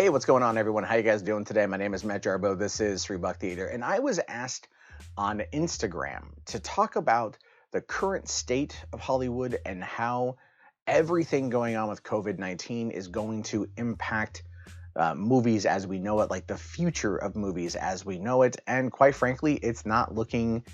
Hey, what's going on, everyone? How you guys doing today? My name is Matt Jarbo. This is $3 Theater, and I was asked on Instagram to talk about the current state of Hollywood and how everything going on with COVID-19 is going to impact movies as we know it, like the future of movies as we know it. And quite frankly, it's not looking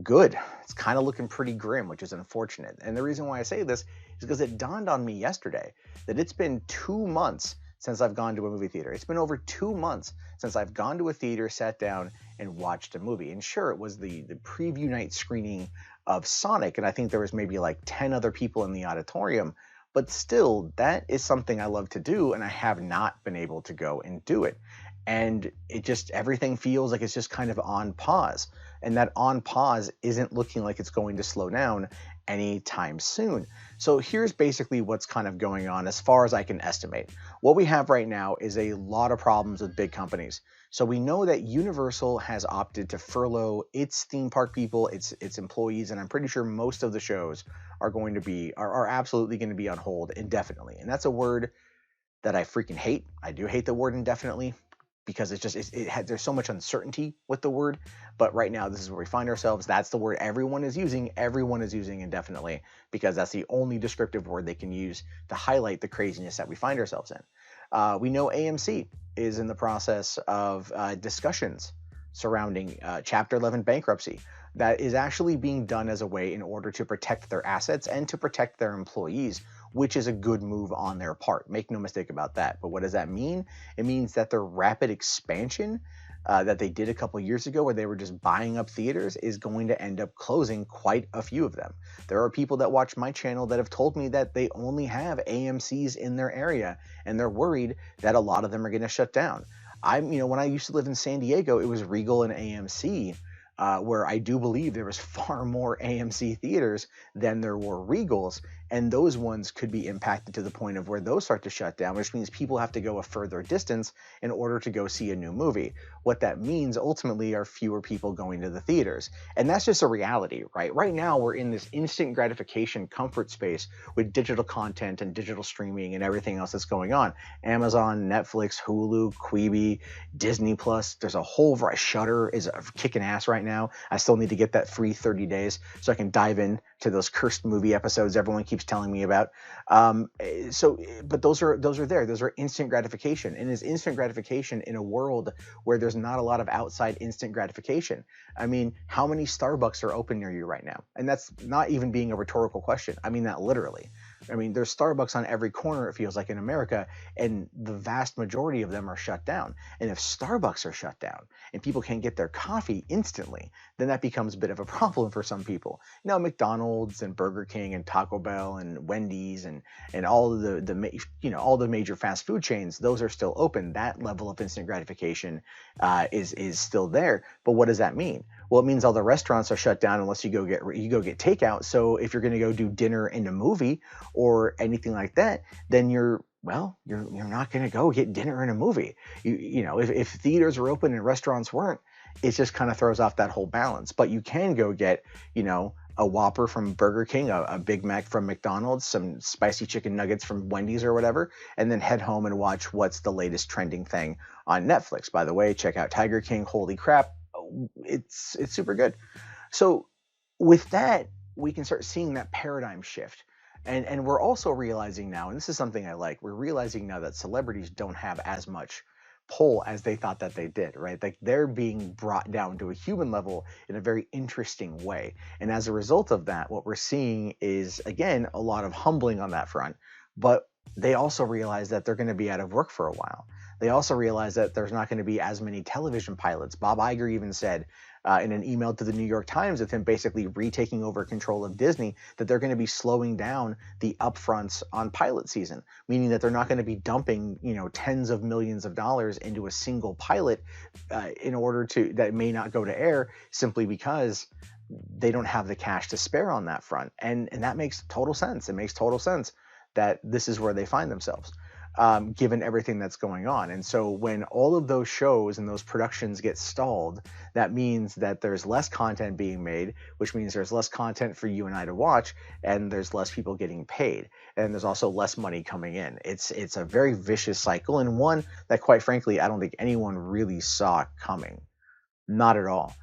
good. It's kind of looking pretty grim, which is unfortunate. And the reason why I say this is because it dawned on me yesterday that it's been 2 months since I've gone to a movie theater. It's been over 2 months since I've gone to a theater, sat down, and watched a movie. And sure, it was the preview night screening of Sonic, and I think there was maybe like 10 other people in the auditorium. But still, that is something I love to do, and I have not been able to go and do it. And it just, everything feels like it's just kind of on pause. And that on pause isn't looking like it's going to slow down anytime soon. So here's basically what's kind of going on as far as I can estimate. What we have right now is a lot of problems with big companies. So we know that Universal has opted to furlough its theme park people, its employees, and I'm pretty sure most of the shows are going to be are absolutely going to be on hold indefinitely. And that's a word that I freaking hate. I do hate the word indefinitely because there's so much uncertainty with the word. But right now, this is where we find ourselves. That's the word everyone is using. Everyone is using indefinitely because that's the only descriptive word they can use to highlight the craziness that we find ourselves in. We know AMC is in the process of discussions surrounding Chapter 11 bankruptcy that is actually being done as a way in order to protect their assets and to protect their employees, which is a good move on their part. Make no mistake about that. But what does that mean? It means that their rapid expansion that they did a couple years ago, where they were just buying up theaters, is going to end up closing quite a few of them. There are people that watch my channel that have told me that they only have AMC's in their area, and they're worried that a lot of them are going to shut down. When I used to live in San Diego, it was Regal and AMC, where I do believe there was far more AMC theaters than there were Regals, and those ones could be impacted to the point of where those start to shut down, which means people have to go a further distance in order to go see a new movie. What that means ultimately are fewer people going to the theaters, and that's just a reality, right? Right now, we're in this instant gratification comfort space with digital content and digital streaming and everything else that's going on. Amazon, Netflix, Hulu, Quibi, Disney Plus. There's a whole variety. Shudder is kicking ass right now. I still need to get that free 30 days so I can dive in to those cursed movie episodes everyone keeps telling me about. But those are there. Those are instant gratification, and is instant gratification in a world where there's not a lot of outside instant gratification. I mean, how many Starbucks are open near you right now? And that's not even being a rhetorical question. I mean that literally. I mean, there's Starbucks on every corner, it feels like, in America, and the vast majority of them are shut down. And if Starbucks are shut down and people can't get their coffee instantly, then that becomes a bit of a problem for some people. McDonald's and Burger King and Taco Bell and Wendy's and all of all the major fast food chains, those are still open. That level of instant gratification is still there. But what does that mean? Well, it means all the restaurants are shut down unless you go get takeout. So if you're going to go do dinner and a movie or anything like that, then you're not going to go get dinner and a movie. If theaters are open and restaurants weren't, it just kind of throws off that whole balance. But you can go get, a Whopper from Burger King, a Big Mac from McDonald's, some spicy chicken nuggets from Wendy's or whatever, and then head home and watch what's the latest trending thing on Netflix. By the way, check out Tiger King. Holy crap, it's super good. So with that, we can start seeing that paradigm shift. And we're also realizing now, and this is something I like, we're realizing now that celebrities don't have as much pull as they thought that they did, right? Like, they're being brought down to a human level in a very interesting way. And as a result of that, what we're seeing is, again, a lot of humbling on that front. But they also realize that they're going to be out of work for a while. They also realize that there's not going to be as many television pilots. Bob Iger even said in an email to the New York Times, with him basically retaking over control of Disney, that they're going to be slowing down the upfronts on pilot season, meaning that they're not going to be dumping, tens of millions of dollars into a single pilot in order that may not go to air, simply because they don't have the cash to spare on that front. And that makes total sense. It makes total sense that this is where they find themselves. given everything that's going on. And so when all of those shows and those productions get stalled, that means that there's less content being made, which means there's less content for you and I to watch, and there's less people getting paid, and there's also less money coming in. It's a very vicious cycle, and one that, quite frankly, I don't think anyone really saw coming. Not at all.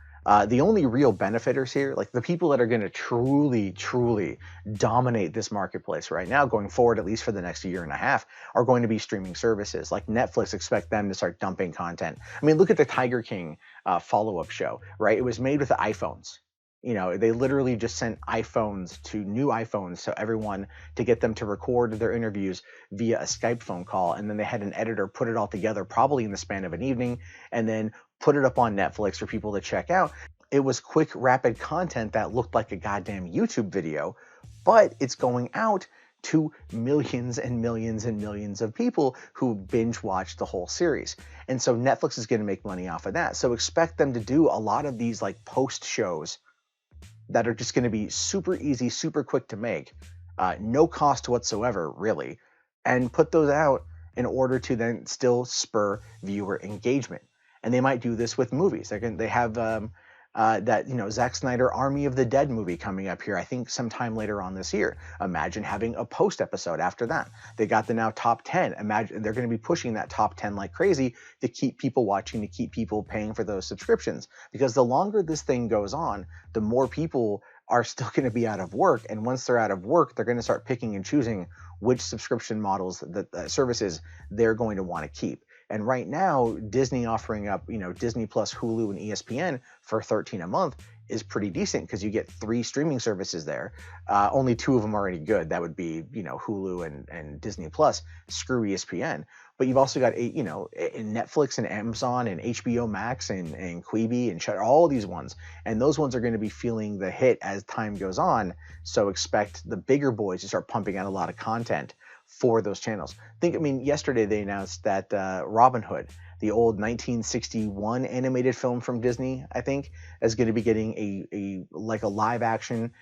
The only real benefiters here, like the people that are going to truly, truly dominate this marketplace right now, going forward, at least for the next year and a half, are going to be streaming services. Like Netflix, expect them to start dumping content. I mean, look at the Tiger King follow-up show, right? It was made with the iPhones. You know, they literally just sent iPhones to new iPhones to everyone to get them to record their interviews via a Skype phone call. And then they had an editor put it all together, probably in the span of an evening, and then put it up on Netflix for people to check out. It was quick, rapid content that looked like a goddamn YouTube video, but it's going out to millions and millions and millions of people who binge watch the whole series. And so Netflix is going to make money off of that. So expect them to do a lot of these like post shows that are just going to be super easy, super quick to make, no cost whatsoever, really, and put those out in order to then still spur viewer engagement. And they might do this with movies. They have that, you know, Zack Snyder Army of the Dead movie coming up here, I think sometime later on this year. Imagine having a post episode after that. They got the now top 10. Imagine they're going to be pushing that top 10 like crazy to keep people watching, to keep people paying for those subscriptions. Because the longer this thing goes on, the more people are still going to be out of work. And once they're out of work, they're going to start picking and choosing which subscription models, services they're going to want to keep. And right now, Disney offering up, you know, Disney Plus, Hulu, and ESPN for $13 a month is pretty decent because you get 3 streaming services there. Only 2 of them are any good. That would be, you know, Hulu and Disney Plus. Screw ESPN. But you've also got, you know, Netflix and Amazon and HBO Max and Quibi and Shudder, all these ones. And those ones are going to be feeling the hit as time goes on. So expect the bigger boys to start pumping out a lot of content for those channels. Yesterday they announced that Robin Hood, the old 1961 animated film from Disney, I think, is going to be getting a live action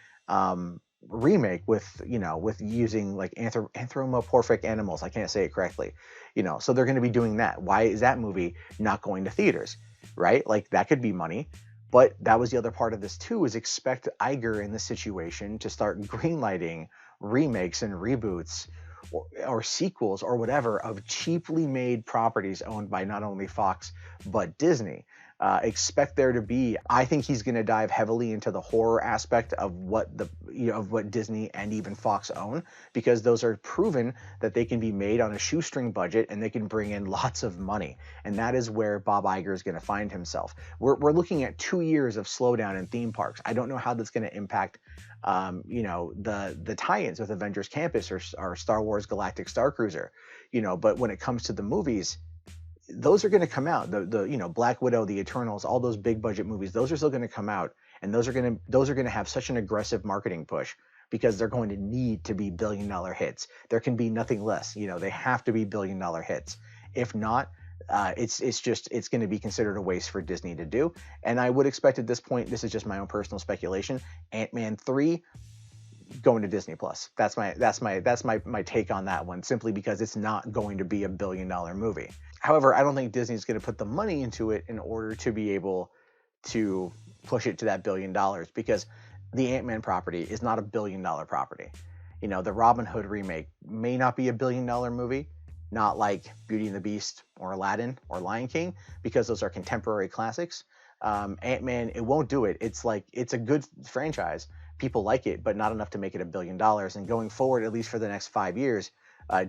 remake with, you know, with using like anthropomorphic animals. I can't say it correctly, you know. So they're going to be doing that. Why is that movie not going to theaters, right? Like that could be money. But that was the other part of this too, is expect Iger in this situation to start greenlighting remakes and reboots or sequels or whatever of cheaply made properties owned by not only Fox but Disney. Expect there to be, I think he's going to dive heavily into the horror aspect of what Disney and even Fox own, because those are proven that they can be made on a shoestring budget and they can bring in lots of money. And that is where Bob Iger is going to find himself. We're looking at 2 years of slowdown in theme parks. I don't know how that's going to impact the tie-ins with Avengers Campus or Star Wars Galactic Star Cruiser, you know, but when it comes to the movies, those are going to come out. The you know, Black Widow, the Eternals, all those big budget movies, those are still going to come out, and those are going to have such an aggressive marketing push because they're going to need to be billion-dollar hits. There can be nothing less. You know, they have to be billion-dollar hits. If not, it's going to be considered a waste for Disney to do. And I would expect at this point, this is just my own personal speculation, Ant-Man 3 going to Disney Plus. That's my take on that one, simply because it's not going to be a billion-dollar movie. However, I don't think Disney's going to put the money into it in order to be able to push it to that $1 billion, because the Ant-Man property is not a $1 billion property. You know, the Robin Hood remake may not be a $1 billion movie, not like Beauty and the Beast or Aladdin or Lion King, because those are contemporary classics. Ant-Man, it won't do it. It's a good franchise. People like it, but not enough to make it $1 billion. And going forward, at least for the next 5 years,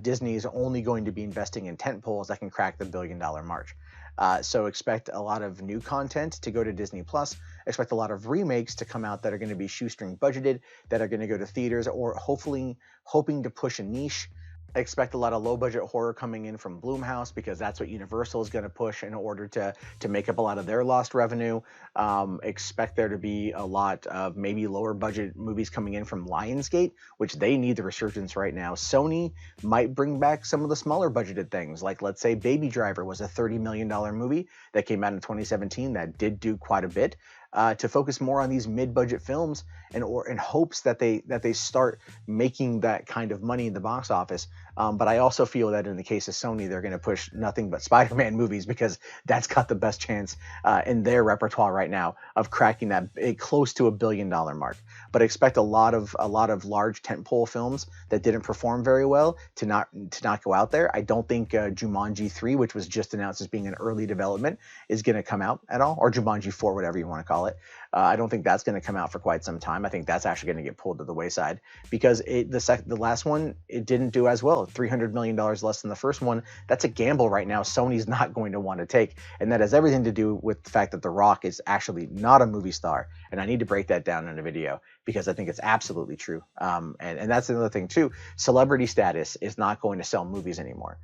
Disney is only going to be investing in tentpoles that can crack the $1 billion mark. So expect a lot of new content to go to Disney Plus. Expect a lot of remakes to come out that are going to be shoestring budgeted, that are going to go to theaters, or hopefully hoping to push a niche. Expect a lot of low-budget horror coming in from Blumhouse, because that's what Universal is going to push in order to make up a lot of their lost revenue. Expect there to be a lot of maybe lower-budget movies coming in from Lionsgate, which they need the resurgence right now. Sony might bring back some of the smaller-budgeted things, like let's say Baby Driver was a $30 million movie that came out in 2017 that did do quite a bit. to focus more on these mid-budget films, and or in hopes that they start making that kind of money in the box office. But I also feel that in the case of Sony, they're going to push nothing but Spider-Man movies because that's got the best chance in their repertoire right now of cracking that close to $1 billion mark. But expect a lot of large tentpole films that didn't perform very well to not go out there. I don't think Jumanji 3, which was just announced as being an early development, is going to come out at all, or Jumanji 4, whatever you want to call it. I don't think that's going to come out for quite some time. I think that's actually going to get pulled to the wayside because the last one, it didn't do as well. $300 million less than the first one. That's a gamble right now Sony's not going to want to take, and that has everything to do with the fact that The Rock is actually not a movie star. And I need to break that down in a video because I think it's absolutely true. And that's another thing too. Celebrity status is not going to sell movies anymore.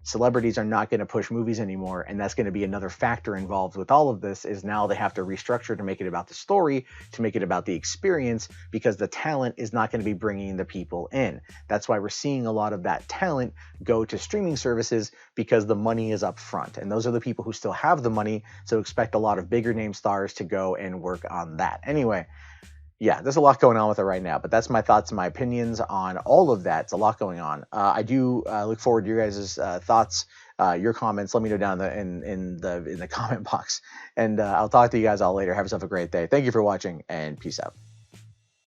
Celebrities are not going to push movies anymore, and that's going to be another factor involved with all of this. Is now they have to restructure to make it about the story, to make it about the experience, because the talent is not going to be bringing the people in. That's why we're seeing a lot of that talent go to streaming services, because the money is up front, and those are the people who still have the money. So expect a lot of bigger name stars to go and work on that. Anyway, yeah, there's a lot going on with it right now, but that's my thoughts and my opinions on all of that. It's a lot going on. I do look forward to your guys' thoughts, your comments. Let me know down in the comment box, and I'll talk to you guys all later. Have yourself a great day. Thank you for watching, and peace out.